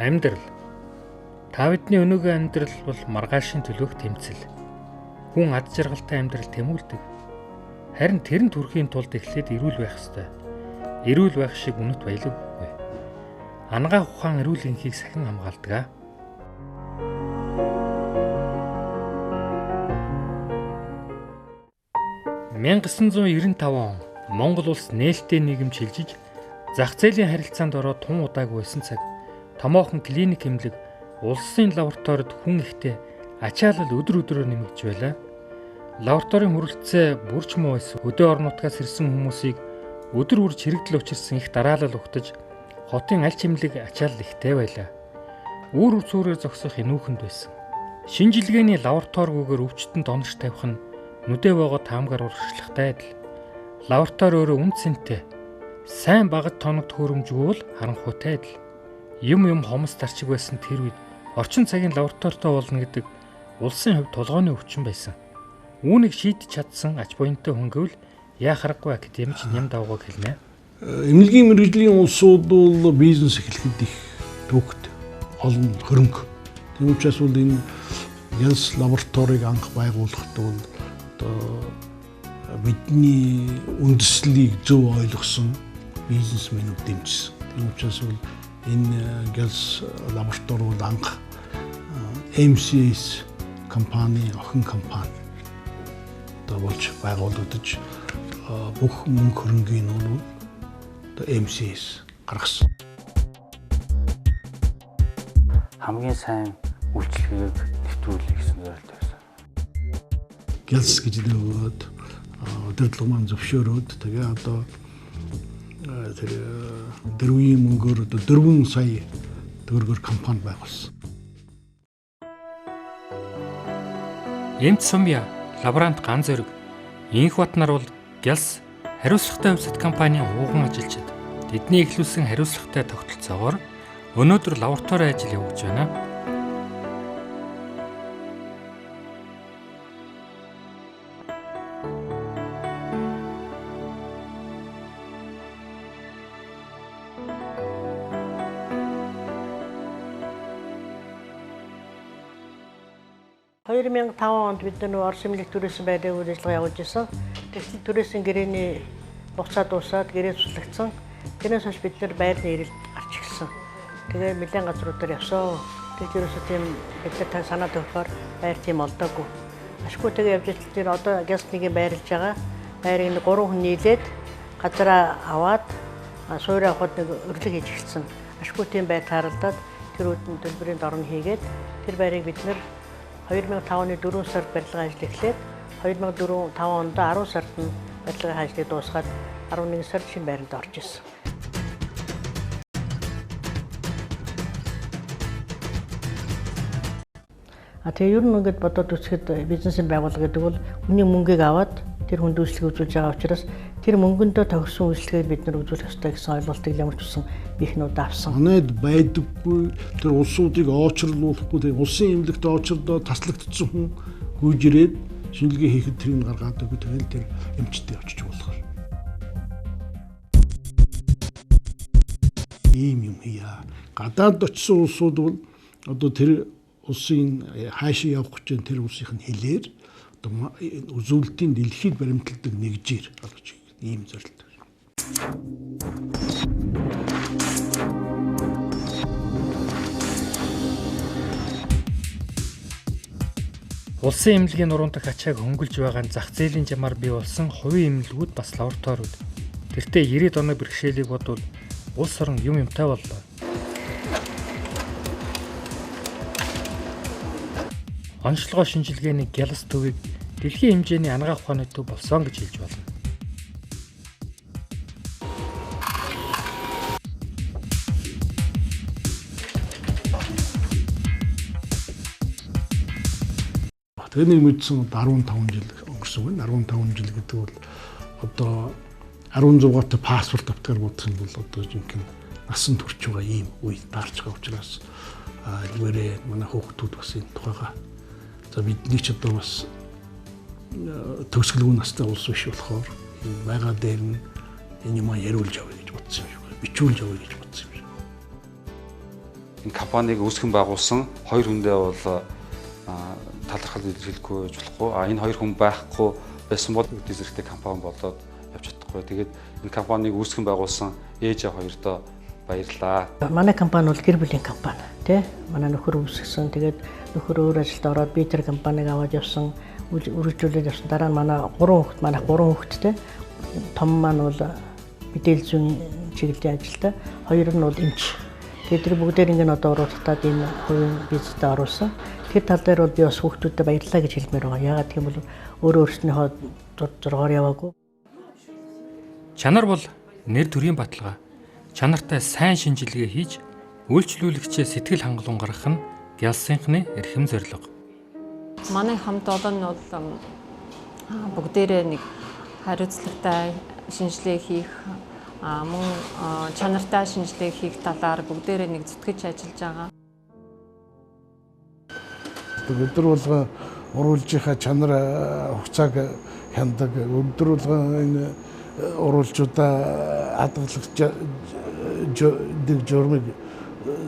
Амьдрал. Та бидний өнөөгийн амьдрал бол маргаашийн төлөөх тэмцэл. Хүн ад жаргалтай амьдрал тэмүүлдэг. Харин тэрэнд хүрэхийн тулд эхлээд эрүүл байх ёстой. Эрүүл байх шиг үнэт баялаггүй. Ангаа ухаан эрүүл энхийг сахин хамгаалдаг. 1995 он Монгол улс нээлттэй нийгэм шилжиж зах зээлийн харилцаанд ороод тун удаагүй байсан цаг томоохон клиник эмнэлэг улсын лабораторид хүн ихтэй ачаалал өдөр өдрөөр нэмэгдэж байлаа. Лабораторийн хүрэлцээ бүрч муу байсан өдөө орон нутгаас ирсэн хүмүүсийг өдөр үрж хэрэгдэл учирсан их дараалал өгтөж хотын аль чимлэг ачаалал ихтэй байлаа. Үүр үзүүрээр зогсох энүүхэнд байсан. Шинжилгээний лабораторигүйгээр өвчтөнд онош тавих нь нүдэ богоо таамгаар урагшлахтай адил. Лаборатори өөрөө үн цэнтэй. Сайн багт тоногт хөрөмжгүй бол харанхуйтай адил. Юм хомс тарчиг байсан тэр үед орчин цагийн лабораторитой болно гэдэг улсын хувьд толгойн өвчин байсан. Үүнийг шийдэж чадсан ач буянтай хүн гэвэл яах аргагүй академич Ням давгааг хэлнэ. Эмнэлгийн мэргэжлийн улсууд бол бизнес эхлэхэд их төвөгт олон хөрөнгө. Тийм учраас бол энэ янз лабораторийг анх байгуулахад бол бидний үндэслэлийг зөв ойлгосон бизнесмэнүүд дэмжсэн. Тийм учраас бол энэ гэлс лаборатори бол анх MCS компани, охин компани болж байгуулагдаж бүх мөнгө хөрөнгийг нь MCS гаргасан. Хамгийн сайн үйлчлэгийг нэвтрүүлэх гэсэн зорилт байсан. Гэлс гэж нэрвээд өдөрлөг маань зөвшөөрөөд тэгээ одоо тэр дөрвийн мөнгөөр 4 сая төгрөгөөр компани байгуулсан. Эмт Сумья, лаборант Ган Зориг, Инх Батнар бол Гэлс хариуцлагатай хувьсат компанийн хууган ажилчид. Тэдний эхлүүлсэн хариуцлагатай тогтолцоогоор өнөөдөр лаборатори ажил явуулж байна. In 2005 онд бид нар Орос эмнэлэг төрөөсөн байдлын үйл ажиллагаа явуулж исэн. Тэгсэн төрөөсөн гэрээний хугацаа дуусаад гэрээ цуслагдсан. Тэрнээс хойш бид нар байрны ирэлд гарч ирсэн. Тэгээ нэлээд газруудаар явсан. Тэгээд ерөөсөө тийм бид нар санаа тавихаар байр тийм олдоогүй. Ашгүй тэгээ явж итэл тэр одоо гясныгийн байрлаж байгаа. Байрыг 3 хүн нийлээд газараа аваад суурь авахд нэг өрлөг хийж эхэлсэн. Ашгүй тийм байр тааралдаад тэр үүдэн төлбөрийн дорн хийгээд тэр байрыг бид нар 2005 оны 4 сард барилгын ажил эхлээд 2004-5 онд 10 сард нь барилгын ажлыг дуусгаад 11 сард шинэ байранд орж ирсэн. Тэгээ ер нь ингээд бодоод үзэхэд бизнесийн байгууллага гэдэг бол хүний мөнгийг аваад тэр хүнд үйлчлэг үзүүлж байгаа учраас тэр мөнгөндөө тохирсон үйлчлэгийг бид нар үзүүлэх ёстой гэсэн ойлголтыг ямар ч үсэн бихнүүд авсан. Манайд байдаггүй тэр улсуудыг оочрлуулахгүй тэр улсын эмнэлэгт оочрлоо таслагдсан хүн гүйж ирээд шинжилгээ хийхэд тэрийг гаргаад өгөх тэгэл тэр эмчтэй очиж болох. Ийм юм хийя. Гадаад очсон улсууд бол одоо тэр улсын хаашаа явах гэж тэр улсынх нь хэлээр одоо үзүүлэлтийн дэлхийд баримтлагдаг нэгжээр олж ийм зорилт. Улсын эмнэлгийн нуруунд дах ачааг хөнгөлж байгаа нь зах зээлийн жамаар бий болсон хувийн эмнэлгүүд бас лабораториуд. Тэртээ 90-ад оны бэрхшээлийг бодвол улс орон юмтай боллоо. Онцлогоо шинжилгээний Гэлс төвийг дэлхийн хэмжээний ангаа ухааны төв болсон гэж хэлж болно. Тэнийг мэдсэн 15 жил өнгөрсөн байна. 15 жил гэдэг бол одоо 16-т паспорт автгаар бодсон бол одоо жинхэнэ насан турш байгаа ийм үе таарч байгаа учраас илгээрээ манай хүүхдүүд бас энэ тухайга за бидний ч одоо бас төгсгөлгүй настай улс биш болохоор байгаа дээр нь энэ юм яриулж авъя гэж бодсон юм шиг, бичүүлж авъя гэж бодсон юм шиг. энэ компанийг үүсгэн байгуулсан 2 хүндээ бол талархал илэрхийлэхгүй байж болохгүй. Энэ 2 хүн байхгүй байсан бол эдийн зэрэгтэй компани болоод явж чадахгүй. Тэгээд энэ компанийг үүсгэн байгуулсан ээж хоёрдоо баярлалаа. Манай компани бол гэр бүлийн компани тий. Манай нөхөр үүсгэсэн. Тэгээд нөхөр өөр ажилд ороод би тэр компанийг аваад явсан, үргэлжлүүлээд явсан. Дараа нь манай 3 хүүхэдтэй. Том маань бол мэдээлэл зүйн чиглэлийн ажилтай, 2 нь бол эмч. Тэгээд тэр бүгдээр ингэ одоо оруулахтаад энэ хувийн бизнест оруулсан. Тэр тал дээр бол би бас хүүхдүүдэд баярлалаа гэж хэлмээр байгаа. Яагаад гэвэл өөрөө өөрснийхөө зургаар яваагүй. Чанар бол нэр төрийн баталгаа. Чанартай сайн шинжилгээ хийж үйлчлүүлэгчээ сэтгэл хангалуун гаргах нь Гялсынхны эрхэм зорилго. Манай хамт олон нь бол бүгдээрээ нэг хариуцлагатай шинжилгээ хийх, мөн чанартай шинжилгээ хийх талаар бүгдээрээ нэг зүтгэж ажиллаж байгаа. Өдөр болгон уруулжийнхаа чанар хугацааг хяндаг. Өдөр болгон энэ уруулжуудаа хадгалагч журмыг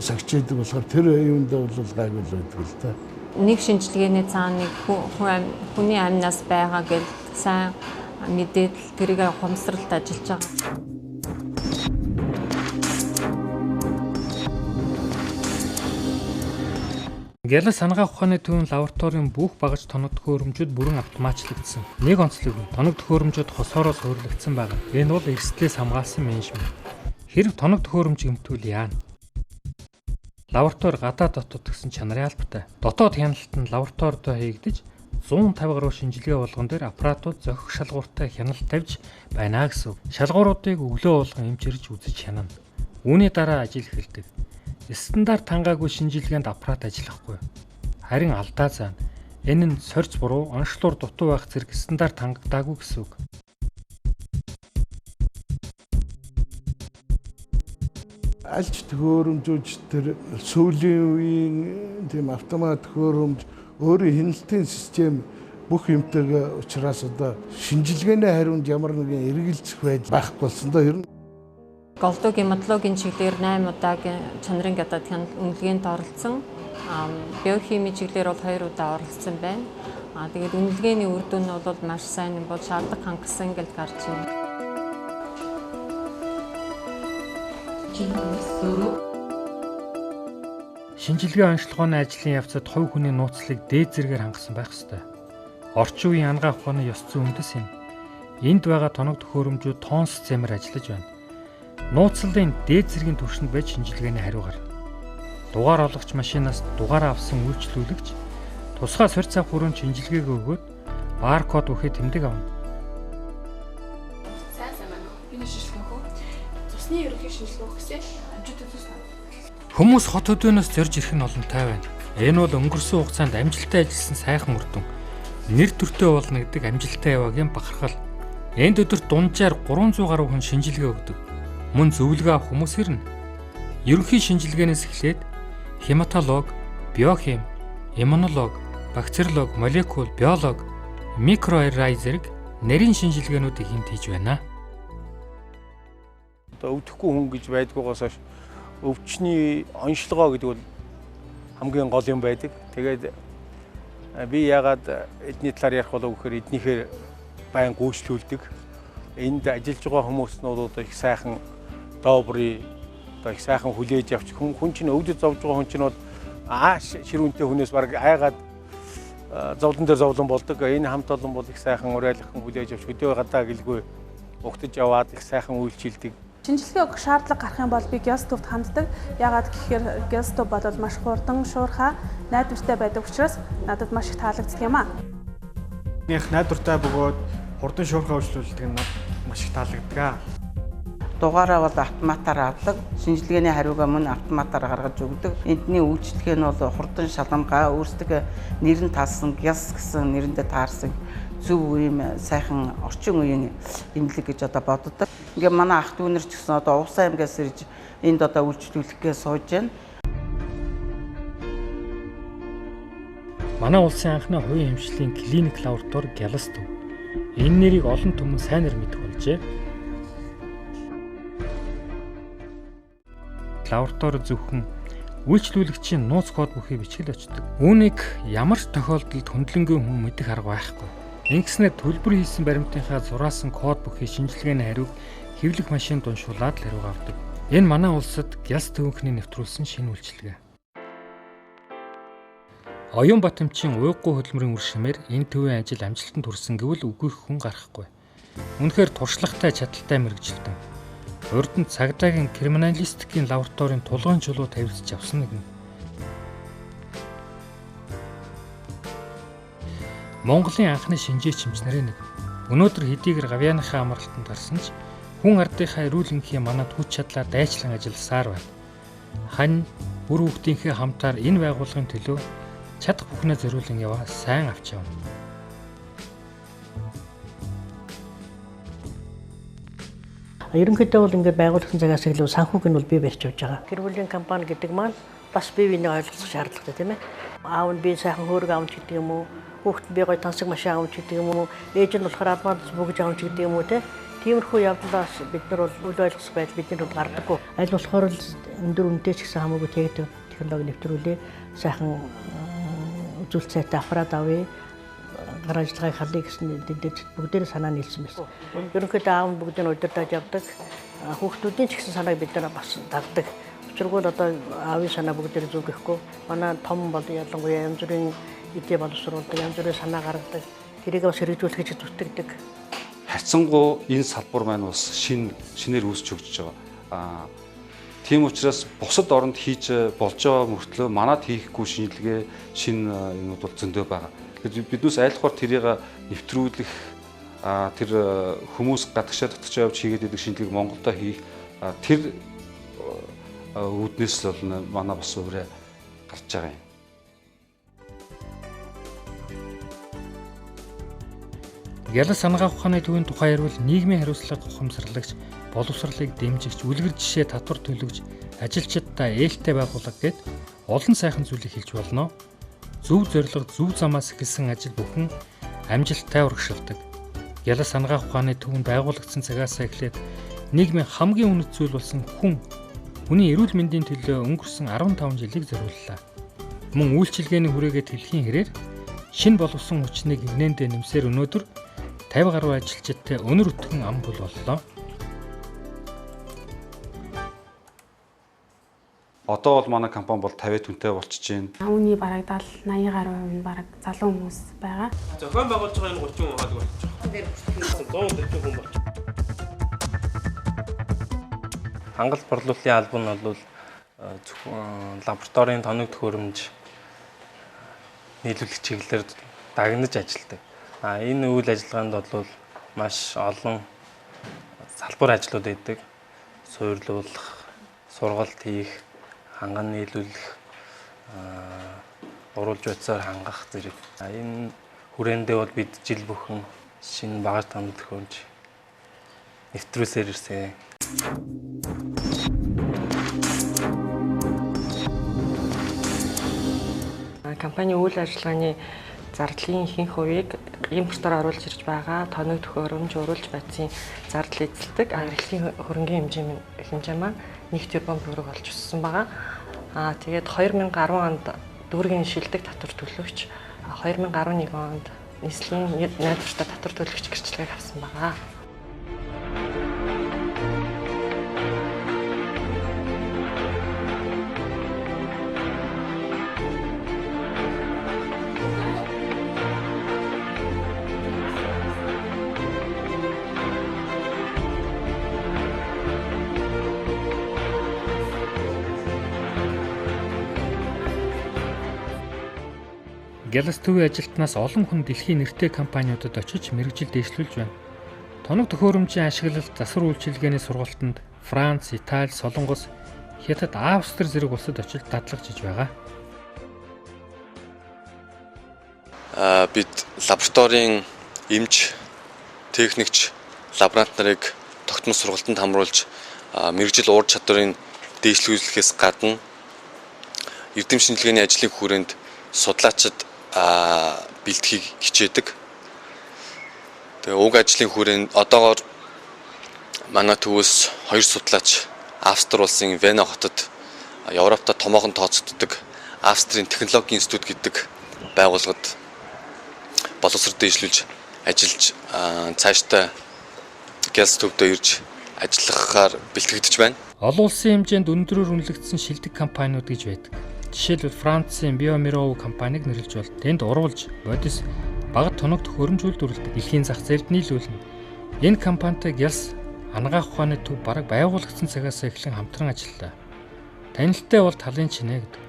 сагчээдэг болохоор тэр юунд бол гайгүй л байдаг л та. Нэг шинжилгээний цаана нэг хүний амнаас байгаа гэж сайн мэдээд тэрийг ухамсаралд ажиллаж байгаа. Гялс санаагаа ухааны төвийн лабораторийн бүх багаж тоног төхөөрөмжүүд бүрэн автоматчлагдсан. Нэг онцлог нь тоног төхөөрөмжүүд хосоороос хөрлөгдсөн байна. Энэ бол эрсдлээс хамгаалсан менежмент. Хэрв тоног төхөөрөмж гэмтвэл яана? Лаборатори гадаа дотоод гэсэн чанарын албатай. Дотоод хяналт нь лабораторидоо хийгдэж 150 гаруй шинжилгээ болгон дээр аппаратууд зохих шалгууртай хяналт тавьж байна гэсэн. Шалгууруудыг өглөө болгон эмчирж үзэж хянана. Үүний дараа ажил эхэлдэг. Стандарт хангаагүй шинжилгээнд аппарат ажиллахгүй. Харин алдаа заана. Энэ нь сорьц буруу, онцлогоор дутуу байх зэрэг стандарт хангагдаагүй гэсэн үг. Альч төхөөрөмжүүд тэр сүүлийн үеийн тийм автомат төхөөрөмж өөрийн хяналтын систем бүх юмтэйгээ учраас одоо шинжилгээний хариунд ямар нэгэн эргэлзэх байж байхгүй болсон доо ер нь. Голдогийн матологийн чиглэлээр 8 удаагийн чанарын гадаад үнэлгээнд оролцсон. Биохими чиглэлээр бол 2 удаа оролцсон байна. Тэгээд үнэлгээний үр дүн нь бол маш сайн юм бол шаардах хангасан гэж гарч байна. Шинжилгээ онцлогооны ажлын явцад хувь хүний нууцлыг дээд зэргээр хангасан байх ёстой. Орчин үеийн ангаа ухааны ёс зүйн үндэс юм. Энд байгаа тоног төхөөрөмжүүд тоон системээр ажиллаж байна. Нууцлалын дээд зэргийн түвшинд байж шинжилгээний хариу гарна. Дугаар олгогч машинаас дугаараа авсан үйлчлүүлэгч тусгай сорьц авах хүрээнд шинжилгээгээ өгөөд баркод өгөхөд тэмдэг авна. Сайн байна. Би шинжилгээ хөө. Цусны ерөнхий шинжилгээ өгөхсэй амжилттай тусна. Хүмүүс хот хөдөөнөөс зорж ирэх нь олонтой байна. Энэ бол өнгөрсөн хугацаанд амжилттай ажилласан сайхан үр дүн. Нэр төртөө болно гэдэг амжилттай яваагийн бахархал. Энд өдөрт дунджаар 300 гаруй хүн шинжилгээ өгдөг. Мөн зөвлөгөө авах хүмүүс ирнэ. Ерөнхий шинжилгээнээс эхлээд хематолог, биохим, иммунолог, бактериолог, молекул, биолог, микроRNA зэрэг нарийн шинжилгээнүүдийг энд хийж байна. Одоо өвдөхгүй хүн гэж байдгүйгаас хойш өвчний онцлогоо гэдэг бол хамгийн гол юм байдаг. Тэгээд би яагаад эдний талаар ярих болов гэхээр эднийхээр байн гүйцэлүүлдэг. Энд ажиллаж байгаа хүмүүс нь бол их сайхан добрый, одоо их сайхан хүлээж авч хүн чинь өвдөж зовж байгаа хүн чинь бол ширүүнтэй хүнээс баг айгаад зовлон дээр зовлон болдог. Энэ хамт олон бол их сайхан урайлахын хүлээж авч хөдөө гадаа гэлгүй угтаж яваад их сайхан үйлчилдэг. Шинжилгээ өгөх шаардлага гарах юм бол би Гялстовт ханддаг. Яагаад гэхээр Гялстов бол маш хурдан, шуурхай, найдвартай байдаг учраас надад маш их таалагддаг юм аа. Них найдвартай бөгөөд хурдан шуурхай үйлчлүүлдэг нь маш их таалагддаг. Дугаараа бол автоматаар авдаг. Шинжилгээний хариугаа мөн автоматаар гаргаж өгдөг. Эндний үйлчлэг нь бол хурдан шалгамгаа өөрсдөө нэр нь таасан Гялс гэсэн нэрэндээ таарсан зөв юм сайхан орчин үеийн имлэг гэж одоо боддог. Ингээ манай ах дүүнэр ч гэсэн одоо Увсан аймгаас ирж энд одоо үйлчлүүлэхгээ сууж байна. Манай улсын анхны хувийн эмчлийн клиник лаборатори Гялстов. Энэ нэрийг олон түмэн сайнаар мэдэх болжээ. Лаборатори зөвхөн үйлчлүүлэгчийн нууц код бүхий бичгэл очдог. Үүнийг ямар ч тохиолдолд хөндлөнгийн хүн мэдэх арга байхгүй. Ингэснээр төлбөр хийсэн баримтынхаа зураасан код бүхий шинжилгээний хариуг хэвлэх машинд уншуулад л хариуг авдаг. Энэ манай улсад гялс төвөнхний нэвтрүүлсэн шинэ үйлчилгээ. Оюун Батамчийн уйггүй хөдөлмөрийн үр шимээр энэ төвийн ажил амжилтанд хүрсэн гэвэл үгүйх хүн гарахгүй. Үнэхээр туршлагатай чадaltaй мэрэгжилтэн. Урд нь цагдаагийн криминалистикийн лабораторийн тулгын чулуу тавьж авсан нэгэн. Монголын анхны шинжээч эмчнэрийн нэг. Өнөөдөр хэдийгээр Гавьяаныхаа амралтанд гарсан ч хүн ардынхаа эрүүл энхийн манад хүч чадлаар дайчлан ажилласаар байна. Хань бүр хүүхдийнхээ хамтаар энэ байгууллагын төлөө чадах бүхнээ зориулан яваа сайн авч явна. Ерөнхийдөө бол ингээд байгууллагын цагаас илүү санхүүг нь бол бий барьж явж байгаа. Гэр бүлийн компани гэдэг маань бас бие биенийг ойлгох шаардлагатай тийм ээ. Аав нь би сайхан хөөрг авч гэдэг юм уу? Хүүхэд нь би гоё тансаг машин авч гэдэг юм уу? Ээж нь болохоор алмаад бүгж авч гэдэг юм уу те? Тиймэрхүү явдлаас бид нар бол үл ойлгох байдал бидний бол гардаггүй. Аль болохоор л өндөр үнэтэй ч гэсэн хамаагүй тэгээд технологи нэвтрүүлээ. Сайхан үзүүлэлт сайтай аппарат авъя. Гар ажиллагааг халъя гэсэн дэдэж бүгдээр санаа нийлсэн байсан. Ерөнхийдөө аав нь бүгдийг удирдах явдаг. Хүүхдүүдийн ч гэсэн санааг бид нар бас дагдаг. Учиргүй одоо аавын санаа бүгдээр зөв гэхгүй. Манай том бол ялангуяа янз бүрийн идэ боловсруулдаг, янз бүрийн санаа гаргадаг. Тэрийг бас хэрэгжүүлэх гэж зүтгэдэг. Хайцсангуу энэ салбар маань бас шинээр үүсч хөгжиж байгаа. Тийм учраас бусад оронд хийж болж байгаа мөртлөө манад хийхгүй шинжилгээ шинэ юмуд бол зөндөө байгаа. Тэгэхээр биднээс айлхаар тэрийг нэвтрүүлэх тэр хүмүүс гадагшаа татгачаа явж хийгээд идэг шинжилгээг Монголдо хийх тэр үүднээс л манай бас өөрөө гарч байгаа юм. Гялс сангаах ухааны төвийн тухай ярил нийгмийн хариуцлага ухамсарлагч, боловсролыг дэмжигч, үлгэр жишээ татвар төлөвч, ажилчдаа ээлтэй байгууллага гэд олон сайхан зүйлийг хэлж болно. Зөв зорилго, зөв замаас эхэлсэн ажил бүхэн амжилттай урагшилдаг. Гялс сангаах ухааны төвөнд байгуулагдсан цагаас эхлээд нийгмийн хамгийн үнэт зүйл болсон хүний эрүүл мэндийн төлөө өнгөрсөн 15 жилийг зориуллаа. Мөн үйлчилгээний хүрээгээ тэлхийн хэрээр шинэ боловсон хүчнийг игнэндээ нэмсээр өнөөдөр 50 гаруй ажилчидтай өнөр өтгөн ам бол боллоо. Одоо бол манай компани бол 50 түнтэй болчихж байна. Үүний бараг 70-80 гаруй хувь нь бараг залуу хүмүүс байгаа. Зохион байгуулж байгаа энэ 30 хүн хаад болчих. Тэр 140 хүн болчих. Хангалт борлуулалтын албан нь бол зөвхөн лабораторийн тоног төхөөрөмж нийлүүлэх чиглэлээр дагнаж ажилладаг. Энэ үйл ажиллагаанд бол маш олон салбар ажлууд байдаг. Суйрлуулах, сургалт хийх, ханган нийлүүлэх, уруулж байцаар хангах зэрэг. Энэ хүрээндээ бол бид жил бүхэн шинэ багаж тоног төхөөрөмж нэвтрүүлсээр ирсэн. Компани үйл ажиллагааны зардлын ихэнх хувийг импортоор оруулж ирж байгаа тоног төхөөрөмж, уруулж байцын зардал эзэлдэг эрхлэлийн хөрөнгийн хэмжээ маань 1 тэрбум төгрөг болж өссөн байгаа. Тэгээд 2010 онд дүүргийн шилдэг татвар төлөгч, 2011 онд нийслэлийн найдвартай татвар төлөгч гэрчлэгийг авсан байгаа. Гялс төвийн ажилтнаас олон хүн дэлхийн нэртэй компаниудад очиж мэргэжил дэвшлүүлж байна. Тоног төхөөрөмжийн ашиглалт засвар үйлчилгээний сургалтанд Франц, Итали, Солонгос, Хятад, Австри зэрэг улсад очиж дадлагжиж байгаа. Бид лабораторийн эмч, техникч, лаборант нарыг тогтмол сургалтанд хамруулж мэргэжил ур чадварыг дэвшлүүлэхээс гадна эрдэм шинжилгээний ажлын хүрээнд судлаачид бэлтгэхийг хичээдэг. Тэгээ уг ажлын хүрээнд одоогоор манай төвөөс 2 судлаач Австри улсын Вена хотод Европта томоохон тооцогддог Австрийн технологийн институт гэдэг байгууллагад боловсрол дэвшлүүлж ажиллаж цаашдаа газ төвдөө ирж ажиллахаар бэлтгэгдэж байна. Олон улсын хэмжээнд өндрөөр үнэлэгдсэн шилдэг компаниуд гэж байдаг. Жишээлбэл Францын Биомиров компанийг нэрлэж бол тэнд урвалж, бодис, багад тоногт хөрөмж үйлдвэрлэдэг дэлхийн зах зээлд нийлүүлнэ. Энэ компанитай Гялс анагаах ухааны төв бараг байгуулагдсан цагаас эхлэн хамтран ажиллалаа. Танилттай бол талын чинээ гэдэг.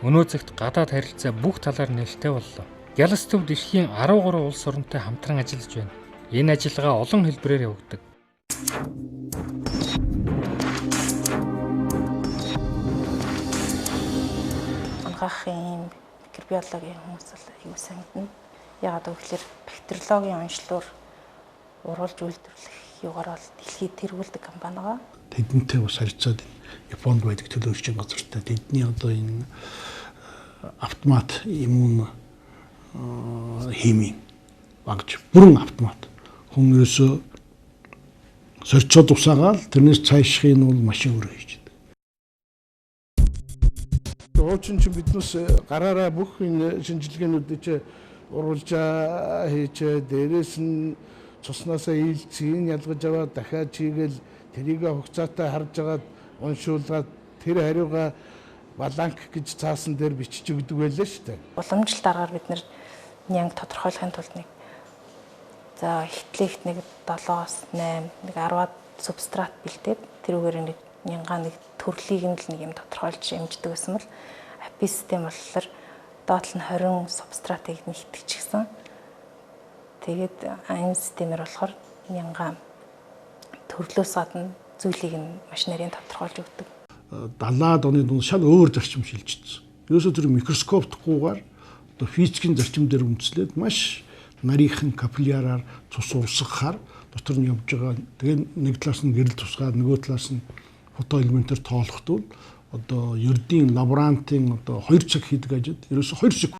Өнөө цагт гадаад харилцаа бүх талаар нээлттэй боллоо. Гялс төв дэлхийн 13 улс оронтой хамтран ажиллаж байна. Энэ ажиллагаа олон хэлбэрээр явагддаг. Анагаахын микробиологийн хүмүүс бол аюул санагдана. Яагаад гэвэл бактериологийн онцлогоор урвалж үйлдвэрлэх юугаар бол дэлхийд тэргүүлдэг компани байгаа. Тэдэнтэй бас харьцаад Японд байдаг төлөөлөгчийн газартай тэдний одоо энэ автомат иммун хими багж бүрэн автомат хүн ерөөсөө сорьцоод усаагаал тэрнээс цаашхыг нь бол машин өөрөө хийж байдаг. Уучин ч биднээс гараараа бүх энэ шинжилгээнүүдийг ч урвалж хийж дээрээс нь цуснасаа ийлцэн ялгаж аваад дахиад чигээл тэрийг хугацаатай харж агаад уншуулгаад тэр хариугаа баланк гэж цаасан дээр бичиж өгдөг байлаа шүү дээ. Уламжлалт аргаар бид нянг тодорхойлохын тулд нэг за хитлэгт нэг 7-8 нэг 10-аад субстрат бэлдээд тэрүүгээр нэг нянгаа нэг төрлийг нь л нэг юм тодорхойлж хэмждэг гэсэн бол API систем болохоор доотлол нь 20 субстратыг нэгтгэчихсэн. Тэгээд энэ системээр болохоор нянгаа төрлөөс гадна зүйлийг нь машинаар тодорхойлж өгдөг. 70-аад оны дунд шал өөр зарчим шилжчихсэн. Ерөөсөө тэр микроскоптгүйгээр одоо физикийн зарчим дээр үндэслээд маш нарийнхан капилляраар цус урсгахаар дотор нь явж байгаа. Тэгээд нэг талаас нь гэрэл тусгаад нөгөө талаас нь фотоэлементээр тоолохдвол одоо ердийн лаборантын одоо 2 цаг хийдэг ажил ерөөсөө 2 секунд